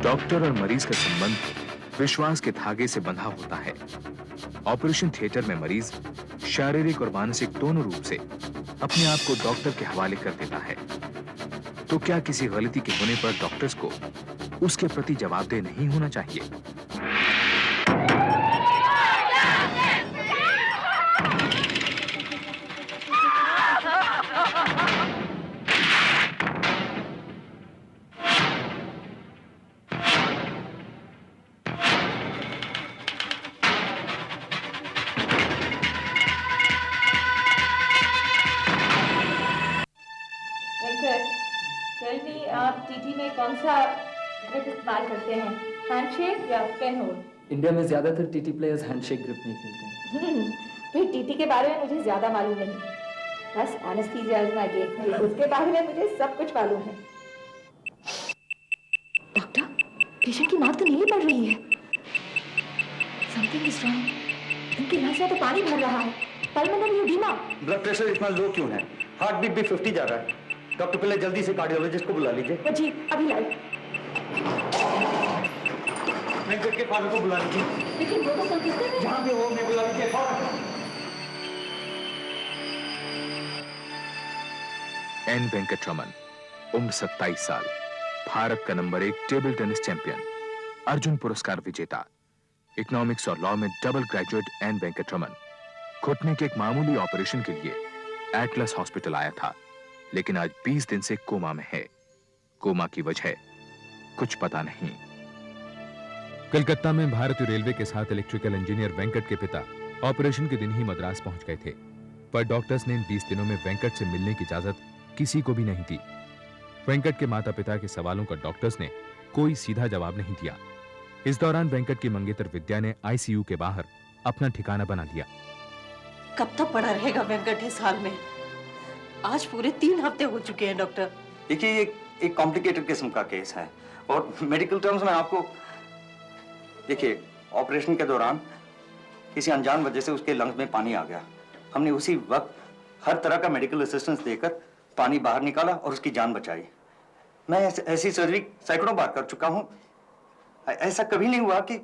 Doctor और मरीज का संबंध विश्वास के धागे से बंधा होता है। ऑपरेशन थिएटर में मरीज शारीरिक और मानसिक दोनों रूप से अपने आप को डॉक्टर के हवाले कर देता है। तो क्या किसी गलती के होने पर डॉक्टर्स को उसके प्रति जवाबदेह नहीं होना चाहिए? आप टीटी में कौन सा ग्रिप इस्तेमाल करते हैं, हैंडशेक या पेन होल्ड? इंडिया में ज्यादातर टीटी प्लेयर्स हैंडशेक ग्रिप नहीं खेलते हैं। फिर टीटी के बारे में मुझे ज्यादा मालूम नहीं, बस एनेस्थीसिया इज माय गेट, उसके बारे में मुझे सब कुछ मालूम है। डॉक्टर, पेशेंट की नाक तो नीली पड़ रही है। Something is wrong. इनकी नस में तो पानी भर रहा है। Pulmonary oedema. ब्लड प्रेशर इतना लो क्यों है? हार्ट बीट भी 50 जा रहा है। डॉक्टर, पहले जल्दी से कार्डियोलॉजिस्ट को बुला लीजिए। जी, अभी लाई। वेंकट के फादर को बुला लीजिए। लेकिन वो तो संकित है। जहाँ भी हो, मैं बुला लीजिए। एन वेंकटरमन, उम्र 27 साल, भारत का number 1 table tennis champion, Arjun पुरस्कार विजेता, इकोनॉमिक्स और लॉ में डबल ग्रेजुएट एन वेंकटरमन घुटने के एक मामूली ऑपरेशन के लिए एटलस हॉस्पिटल आया था, लेकिन आज 20 दिन से कोमा में है। कोमा की वजह कुछ पता नहीं। कलकत्ता में भारतीय रेलवे के साथ इलेक्ट्रिकल इंजीनियर वेंकट के पिता ऑपरेशन के दिन ही मद्रास पहुंच गए थे, पर डॉक्टर्स ने इन 20 दिनों में वेंकट से मिलने की इजाजत किसी को भी नहीं दी। वेंकट के माता पिता के सवालों का डॉक्टर्स ने कोई सीधा जवाब नहीं दिया। इस दौरान वेंकट की मंगेतर विद्या ने आईसीयू के बाहर अपना ठिकाना बना लिया। कब तक पड़ा रहेगा वेंकट इस हाल में? आज पूरे 3 हफ्ते हो चुके हैं डॉक्टर। देखिए, ये एक कॉम्प्लिकेटेड किस्म का केस है और मेडिकल टर्म्स में आपको देखिए, ऑपरेशन के दौरान किसी अनजान वजह से उसके लंग्स में पानी आ गया। हमने उसी वक्त हर तरह का मेडिकल असिस्टेंस देकर पानी बाहर निकाला और उसकी जान बचाई। मैं ऐसी सर्जरी सैकड़ों बार कर चुका हूं। ऐसा कभी नहीं हुआ कि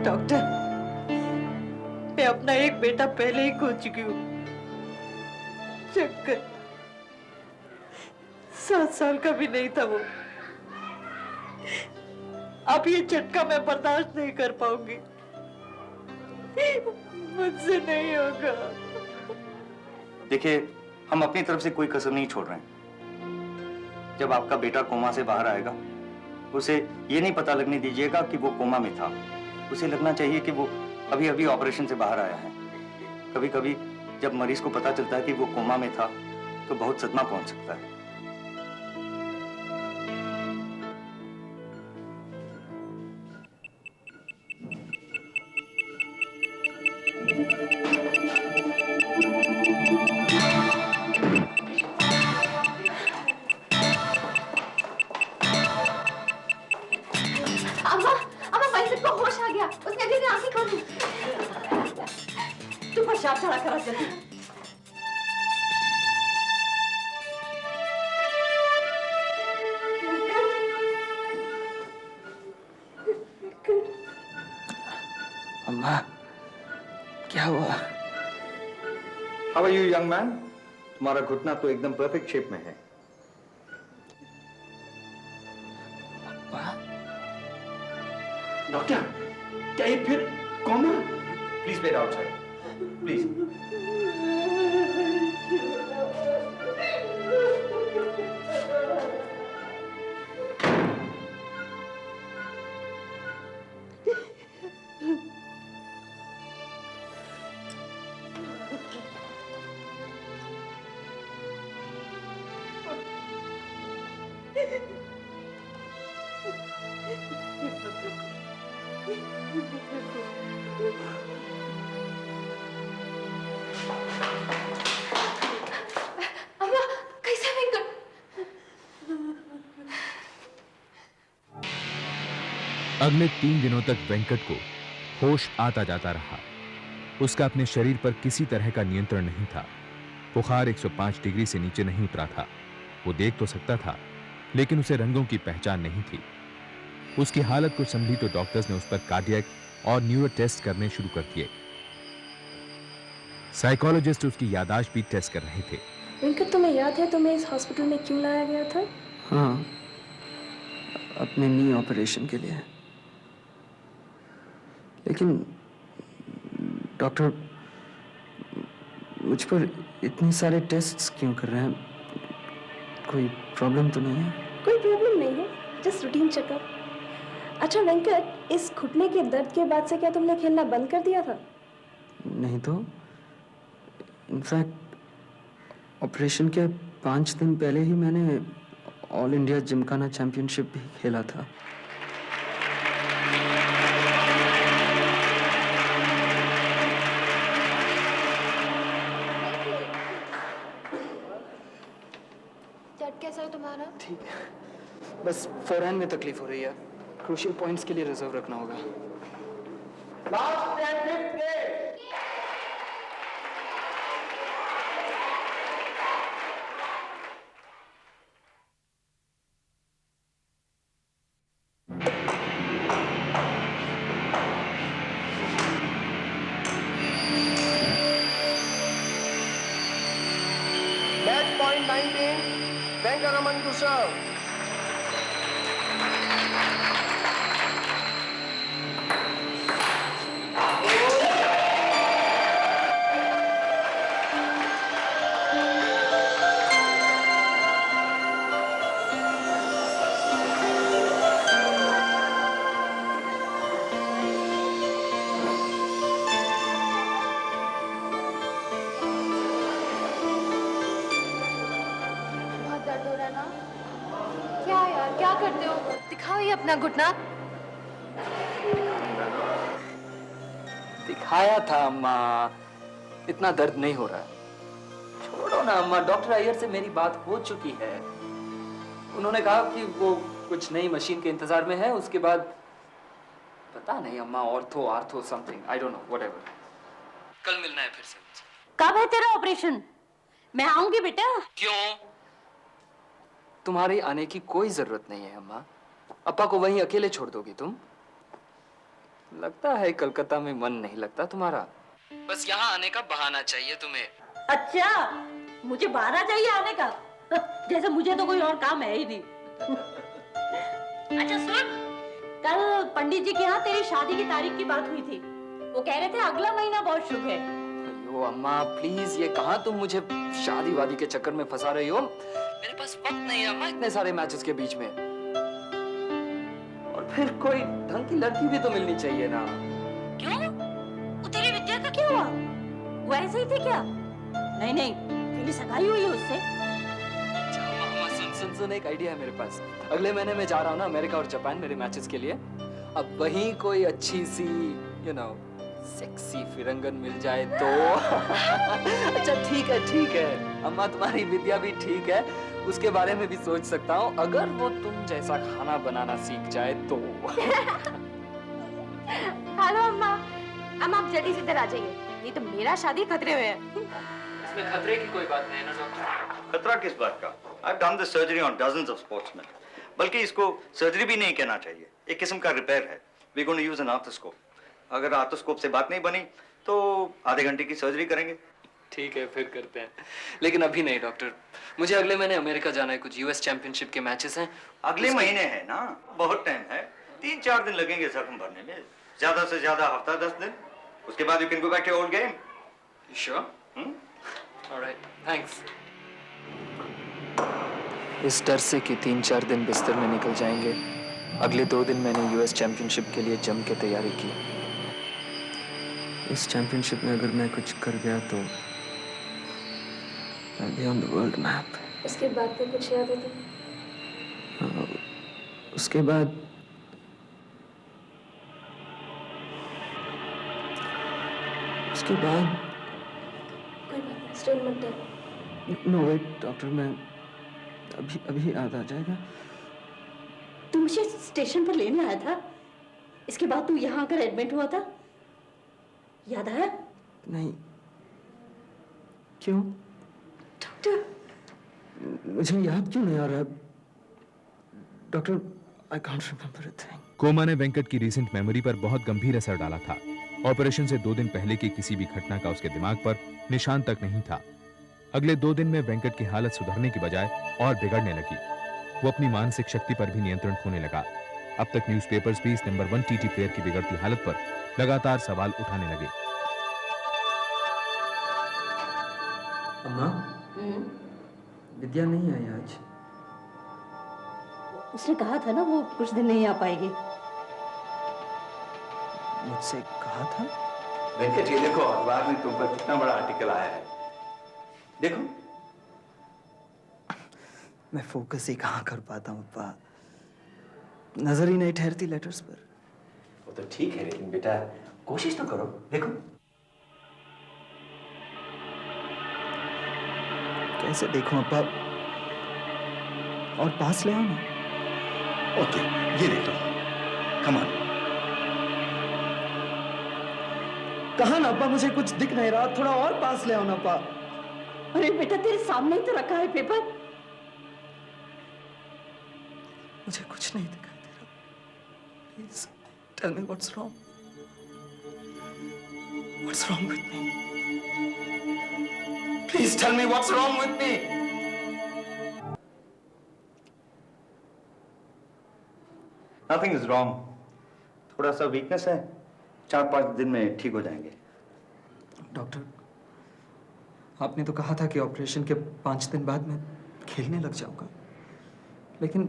डॉक्टर, मैं अपना एक बेटा पहले ही खो चुकी हूँ। चक्कर 7 साल का भी नहीं था वो। अब ये झटका मैं बर्दाश्त नहीं कर पाऊंगी। मुझसे नहीं होगा। देखिए, हम अपनी तरफ से कोई कसर नहीं छोड़ रहे हैं। जब आपका बेटा कोमा से बाहर आएगा, उसे ये नहीं पता लगने दीजिएगा कि वो कोमा में था। उसे लगना चाहिए कि वो अभी अभी ऑपरेशन से बाहर आया है। कभी कभी जब मरीज को पता चलता है कि वो कोमा में था, तो बहुत सदमा पहुंच सकता है। चढ़ा करा जल्दी। अम्मा, क्या हुआ? How are you young man? तुम्हारा घुटना तो एकदम परफेक्ट शेप में है। डॉक्टर, क्या ये फिर coma? Please wait outside, please. अगले 3 दिनों तक वेंकट को होश आता जाता रहा। उसका अपने शरीर पर किसी तरह का नियंत्रण नहीं था। बुखार 105 डिग्री से नीचे नहीं उतरा था। वो देख तो सकता था, लेकिन उसे रंगों की पहचान नहीं थी। उसकी हालत को संभली तो डॉक्टर्स ने उस पर कार्डियक और न्यूरो टेस्ट करने शुरू कर दिए। साइकोलॉजिस्ट उसकी याददाश्त भी टेस्ट कर रहे थे। वेंकट, तुम्हें याद है तुम्हें इस हॉस्पिटल में क्यों लाया गया था? हाँ, अपने नी ऑपरेशन के लिए। लेकिन डॉक्टर मुझ पर इतने सारे टेस्ट्स क्यों कर रहे हैं? कोई प्रॉब्लम तो नहीं है? कोई प्रॉब्लम नहीं है, जस्ट रूटीन चेकअप। अच्छा वेंकट, इस घुटने के दर्द के बाद से क्या तुमने खेलना बंद कर दिया था? नहीं तो। इनफैक्ट ऑपरेशन के 5 दिन पहले ही मैंने ऑल इंडिया जिमखाना चैंपियनशिप भी खेला था। दर्द कैसा है तुम्हारा? ठीक है, बस फोरहैंड में तकलीफ हो रही है। क्रूशियल पॉइंट्स के लिए रिजर्व रखना होगा। Match point 19, Venkaraman to serve. बहुत दर्द हो रहा है ना? क्या यार, क्या करते हो? दिखाओ ये अपना घुटना। दिखाया था अम्मा, इतना दर्द नहीं हो रहा है। छोड़ो ना अम्मा, डॉक्टर अय्यर से मेरी बात हो चुकी है। उन्होंने कहा कि वो कुछ नई मशीन के इंतजार में है। उसके बाद पता नहीं अम्मा, ortho something, I don't know, whatever. कल मिलना है फिर से। कब है तेरा ऑपरेशन? मैं आऊंगी बेटा। क्यों? तुम्हारे आने की कोई जरूरत नहीं है अम्मा। अप्पा को वहीं अकेले छोड़ दोगी तुम? लगता है कलकत्ता में मन नहीं लगता तुम्हारा। बस यहाँ आने का बहाना चाहिए तुम्हें। अच्छा, मुझे बहाना चाहिए आने का? जैसे मुझे तो कोई और काम है ही नहीं। अच्छा सुन, कल पंडित जी के यहाँ तेरी शादी की तारीख की बात हुई थी। वो कह रहे थे अगला महीना बहुत शुभ है। अयो अम्मा प्लीज, ये कहाँ तुम मुझे शादी वादी के चक्कर में फंसा रही हो? मेरे पास वक्त नहीं है अम्मा इतने सारे मैचेस के बीच में। और फिर कोई ढंग की लड़की भी तो मिलनी चाहिए ना। क्यों? वो तेरी विद्या का क्या हुआ? वो ऐसे ही थी क्या? नहीं नहीं, तेरी सगाई हुई है उससे। अच्छा अम्मा, सुन एक आइडिया है मेरे पास। अगले महीने मैं जा रहा हूँ ना अमेरिका और जापान मेरे मैचेस के लिए। अब वहीं कोई अच्छी सी सेक्सी फिरंगन मिल जाए तो। अच्छा ठीक है अम्मा, तुम्हारी विद्या भी ठीक है, उसके बारे में भी सोच सकता हूँ। अगर वो तुम जैसा खाना बनाना सीख जाए तो। हेलो अम्मा, आप जल्दी से इधर आ जाइए, नहीं तो मेरा शादी खतरे में है। इसमें खतरे की कोई बात नहीं है ना डॉक्टर? खतरा किस बात का? I've done this surgery on dozens of sportsmen. बल्कि इसको सर्जरी भी नहीं कहना चाहिए, एक किस्म का रिपेयर है। We're going to use an arthroscope. अगर आर्थोस्कोप से बात नहीं बनी तो आधे घंटे की सर्जरी करेंगे। ठीक है फिर करते हैं, लेकिन अभी नहीं डॉक्टर। मुझे अगले महीने अमेरिका जाना है, कुछ यूएस चैंपियनशिप के मैचेस हैं। अगले महीने है ना, बहुत टाइम है। 3-4 दिन लगेंगे जख्म भरने में, ज्यादा से ज्यादा हफ्ता 10 दिन। उसके बाद you can go back to old game. Sure? Alright, thanks. इस डर से कि 3-4 दिन बिस्तर में निकल जाएंगे, अगले 2 दिन मैंने यूएस चैंपियनशिप के लिए जम के तैयारी की। इस चैंपियनशिप में अगर मैं कुछ कर गया तो I'll be on the world map. उसके बाद फिर कुछ याद है तुम्हें? उसके बाद कोई बात नहीं, स्टिल मत डरो। नो वेट डॉक्टर, मैं अभी याद आ जाएगा। तू मुझे स्टेशन पर लेने आया था? इसके बाद तू यहाँ आकर एडमिट हुआ था, याद आया? नहीं, क्यों? डॉक्टर, मुझे याद क्यों नहीं आ रहा? Doctor, I can't remember a thing. Coma ने वेंकट की रीसेंट मेमोरी पर बहुत गंभीर असर डाला था। ऑपरेशन से 2 दिन पहले की किसी भी घटना का उसके दिमाग पर निशान तक नहीं था। अगले 2 दिन में वेंकट की हालत सुधरने की बजाय और बिगड़ने लगी। वो अपनी मानसिक शक्ति पर भी नियंत्रण खोने लगा। अब तक न्यूज़पेपर्स भी इस नंबर 1 टीटी प्लेयर की बिगड़ती हालत पर लगातार सवाल उठाने लगे। अम्मा, विद्या नहीं आई आज। उसने कहा था ना वो कुछ दिन नहीं आ पाएगी। मुझसे कहा था? वेंकट, ये देखो अखबार में तुम पर कितना बड़ा आर्टिकल आया है, देखो। मैं फोकस ही कहाँ कर पाता हूँ अप्पा, नजर ही नहीं ठहरती लेटर्स पर। वो तो ठीक है, लेकिन बेटा कोशिश तो करो, देखो। कैसे देखूं अप्पा? और पास ले आओ ना। ओके, ये देख लो, कम ऑन। कहा ना अप्पा, मुझे कुछ दिख नहीं रहा, थोड़ा और पास ले आओ ना अप्पा। अरे बेटा, तेरे सामने ही तो रखा है पेपर। मुझे कुछ नहीं दिखाई दे रहा। Please tell me what's wrong. What's wrong with me? Please tell me what's wrong with me. Nothing is wrong, थोड़ा सा वीकनेस है, 4-5 दिन में ठीक हो जाएंगे। डॉक्टर, आपने तो कहा था कि ऑपरेशन के 5 दिन बाद मैं खेलने लग जाऊंगा, लेकिन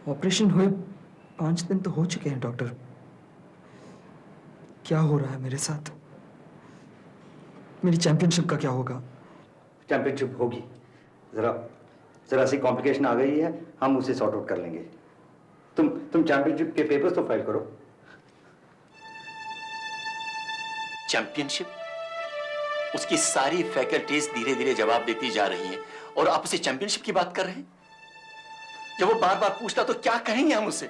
ऑपरेशन हुए 5 दिन तो हो चुके हैं। डॉक्टर, क्या हो रहा है मेरे साथ? मेरी चैंपियनशिप का क्या होगा? चैंपियनशिप होगी, जरा सी कॉम्प्लिकेशन आ गई है, हम उसे सॉर्ट आउट कर लेंगे। तुम चैंपियनशिप के पेपर्स तो फाइल करो। चैंपियनशिप? उसकी सारी फैकल्टीज धीरे धीरे जवाब देती जा रही हैं और आप उसे चैंपियनशिप की बात कर रहे हैं? जब वो बार बार पूछता तो क्या कहेंगे हम उसे?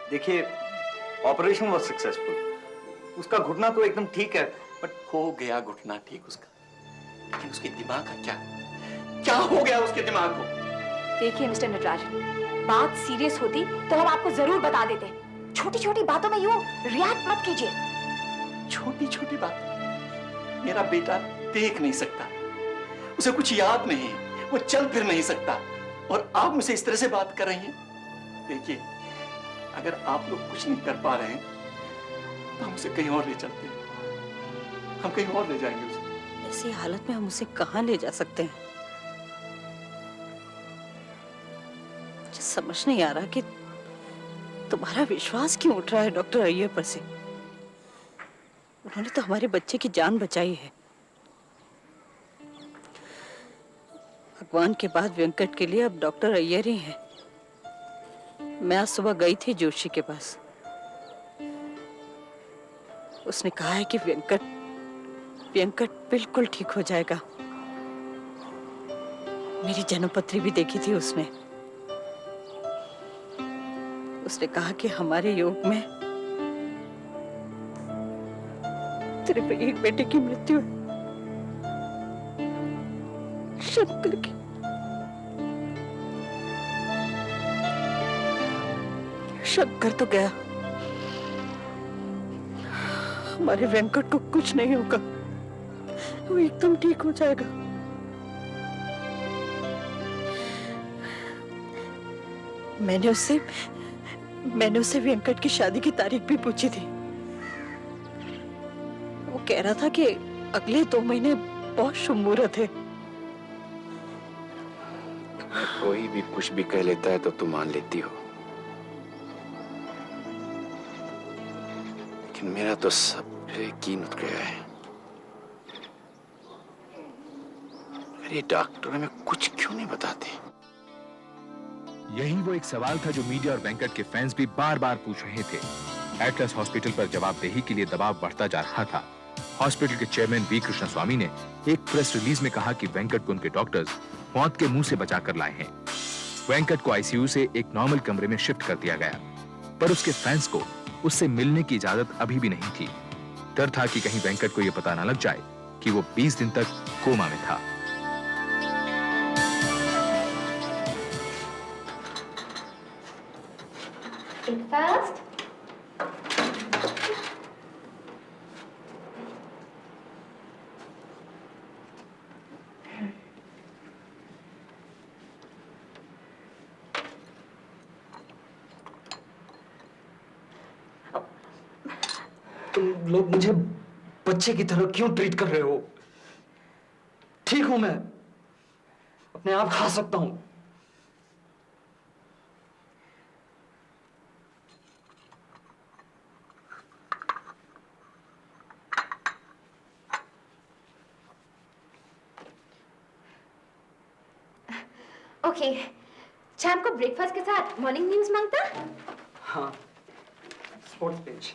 देखिए, ऑपरेशन वाज सक्सेसफुल, उसका घुटना तो एकदम ठीक है, बट हो गया घुटना ठीक उसका, लेकिन उसके दिमाग का क्या हो गया उसके दिमाग को? देखिए मिस्टर नटराजन, बात सीरियस होती तो हम आपको जरूर बता देते। छोटी छोटी बातों में यूं रिएक्ट मत कीजिए। छोटी छोटी बात? मेरा बेटा देख नहीं सकता, उसे कुछ याद नहीं है, वो चल फिर नहीं सकता, और आप मुझसे इस तरह से बात कर रही हैं। देखिए, अगर आप लोग कुछ नहीं कर पा रहे हैं तो हम उसे कहीं और ले चलते हैं, हम कहीं और ले जाएंगे उसे। ऐसी हालत में हम उसे कहाँ ले जा सकते हैं? मुझे समझ नहीं आ रहा कि तुम्हारा विश्वास क्यों उठ रहा है डॉक्टर अय्यर पर से। उन्होंने तो हमारे बच्चे की जान बचाई है। भगवान के बाद वेंकट के लिए अब डॉक्टर अय्यर ही हैं। मैं आज सुबह गई थी जोशी के पास। उसने कहा है कि वेंकट बिल्कुल ठीक हो जाएगा। मेरी जन्मपत्री भी देखी थी उसने। उसने कहा कि हमारे योग में सिर्फ एक बेटे की मृत्यु है, शंकर की। शंकर तो गया, हमारे वेंकट को कुछ नहीं होगा, वो एकदम ठीक हो जाएगा। मैंने उससे वेंकट की शादी की तारीख भी पूछी थी। वो कह रहा था कि अगले 2 महीने बहुत शुभ मुहूर्त है। कोई भी कुछ भी कह लेता है तो तुम मान लेती हो, लेकिन मेरा तो सब यकीन उठ गया है। अरे डॉक्टर हमें कुछ क्यों नहीं बताते? यही वो एक सवाल था जो मीडिया और वेंकट के फैंस भी बार बार पूछ रहे थे। एटलस हॉस्पिटल पर जवाबदेही के लिए दबाव बढ़ता जा रहा था। हॉस्पिटल के चेयरमैन वी कृष्णस्वामी ने एक प्रेस रिलीज में कहा कि वेंकट को उनके डॉक्टर्स मौत के मुंह से बचाकर लाए हैं। वेंकट को आईसीयू से एक नॉर्मल कमरे में शिफ्ट कर दिया गया, पर उसके फैंस को उससे मिलने की इजाजत अभी भी नहीं थी। डर था कि कहीं वेंकट को यह पता न लग जाए कि वो 20 दिन तक कोमा में था। Eat fast. तुम लोग मुझे बच्चे की तरह क्यों ट्रीट कर रहे हो? ठीक हूं मैं, अपने आप खा सकता हूं। ओके, चैम्प को ब्रेकफास्ट के साथ मॉर्निंग न्यूज मांगता? हाँ, sports page.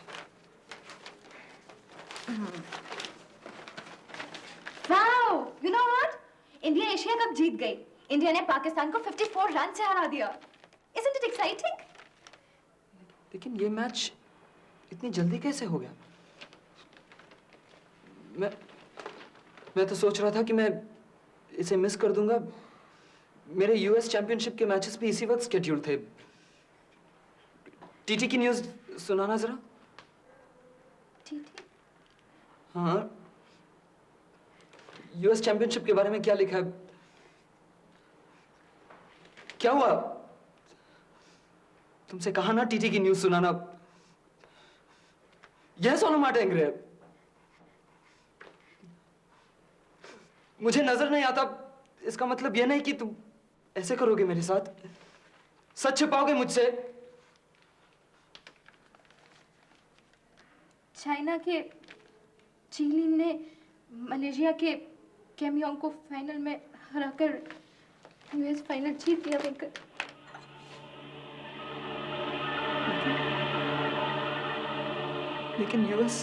Wow, you know what? India Asia cup जीत गई। इंडिया ने पाकिस्तान को 54 रन से हरा दिया। Isn't it exciting? लेकिन ये मैच इतनी जल्दी कैसे हो गया? मैं तो सोच रहा था कि मैं इसे मिस कर दूंगा। मेरे यूएस चैंपियनशिप के मैचेस भी इसी वक्त स्केड्यूल थे। टीटी की न्यूज़ सुनाना जरा। टीटी? हाँ, यूएस चैंपियनशिप के बारे में क्या लिखा है? क्या हुआ? तुमसे कहा ना टीटी की न्यूज़ सुनाना। यस और नो माटेंगे। मुझे नजर नहीं आता, इसका मतलब यह नहीं कि तुम ऐसे करोगे मेरे साथ। सच छिपाओगे मुझसे? चाइना के चिली ने मलेशिया के केमियोंग को फाइनल में हराकर यूएस फाइनल जीत लिया वेंकट। लेकिन यूएस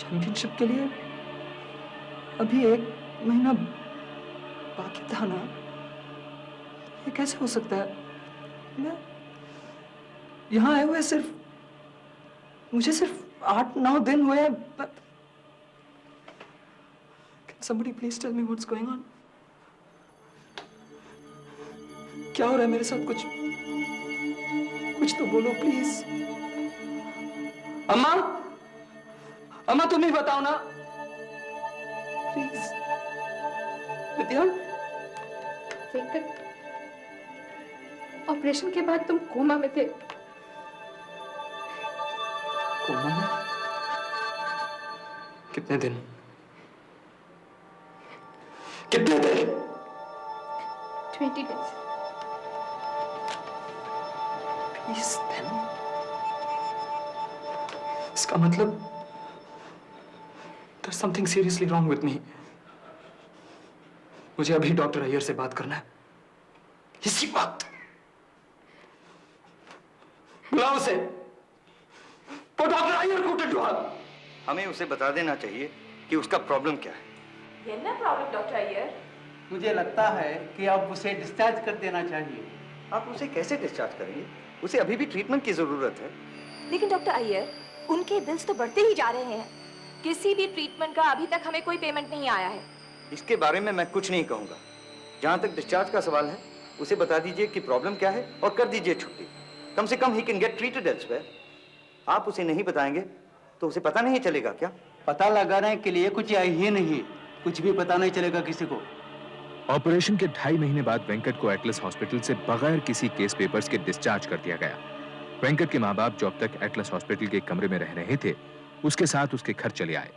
चैंपियनशिप के लिए अभी 1 महीना बाकी था ना। ये कैसे हो सकता है? मैं यहाँ आए हुए मुझे सिर्फ 8-9 दिन हुए हैं। Can somebody please tell me what's going on? क्या हो रहा है मेरे साथ? कुछ तो बोलो प्लीज। अम्मा, अम्मा तुम ही बताओ ना प्लीज। विद्या, वेंकट, ऑपरेशन के बाद तुम कोमा में थे। कोमा में? कितने दिन? कितने दिन? 20 days। 20 दिन? इसका मतलब there's something seriously wrong with me। मुझे अभी डॉक्टर अय्यर से बात करना है, इसी वक्त। बुलाओ उसे। वो डॉक्टर अय्यर को टटवा। हमें उसे बता देना चाहिए कि उसका प्रॉब्लम क्या है। ये ना प्रॉब्लम डॉक्टर अय्यर। मुझे लगता है कि आप उसे डिस्चार्ज कर देना चाहिए। आप उसे कैसे डिस्चार्ज करेंगे? उसे अभी भी ट्रीटमेंट की जरूरत है। लेकिन डॉक्टर अय्यर, उनके बिल्स तो बढ़ते ही जा रहे हैं। किसी भी ट्रीटमेंट का अभी तक हमें कोई पेमेंट नहीं आया है। इसके बारे में मैं कुछ नहीं कहूंगा। जहां तक डिस्चार्ज का सवाल है, उसे बता दीजिए कि प्रॉब्लम क्या है और कर दीजिए छुट्टी। कम से कम he can get treated elsewhere. आप उसे नहीं बताएंगे तो उसे पता नहीं चलेगा क्या? पता लगाने के लिए कुछ है ही नहीं, कुछ भी पता नहीं चलेगा किसी को। ऑपरेशन के 2.5 महीने बाद वेंकट को एटलस हॉस्पिटल से बगैर किसी केस पेपर्स के डिस्चार्ज कर दिया गया। वेंकट के माँ बाप जो अब तक एटलस हॉस्पिटल के कमरे में रह रहे थे, उसके साथ उसके घर चले आए।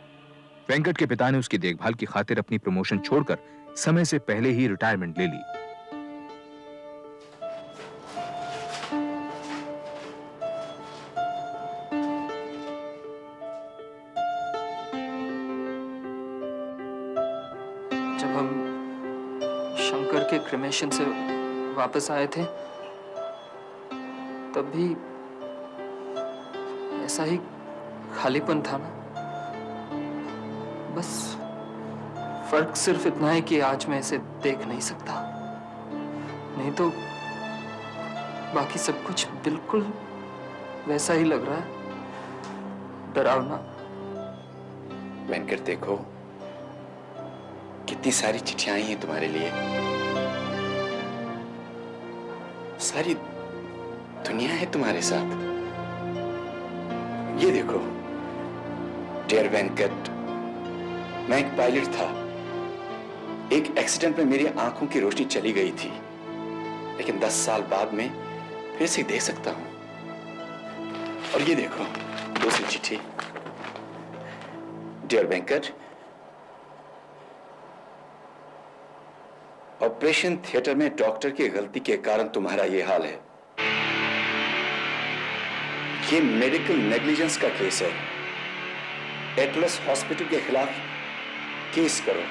वेंकट के पिता ने उसकी देखभाल की खातिर अपनी प्रमोशन छोड़कर समय से पहले ही रिटायरमेंट ले ली। जब हम शंकर के क्रिमेशन से वापस आए थे, तब भी ऐसा ही खालीपन था ना। बस फर्क सिर्फ इतना है कि आज मैं इसे देख नहीं सकता, नहीं तो बाकी सब कुछ बिल्कुल वैसा ही लग रहा है। डरावना। वेंकट देखो, कितनी सारी चिट्ठियां आई हैं तुम्हारे लिए। सारी दुनिया है तुम्हारे साथ। ये देखो, डियर वेंकट, मैं एक पायलट था। एक एक्सीडेंट में मेरी आंखों की रोशनी चली गई थी, लेकिन 10 साल बाद में फिर से देख सकता हूं। और ये देखो, दूसरी चिट्ठी। डियर वेंकट, ऑपरेशन थिएटर में डॉक्टर की गलती के कारण तुम्हारा यह हाल है। ये मेडिकल नेग्लिजेंस का केस है। एटलस हॉस्पिटल के खिलाफ केस करो।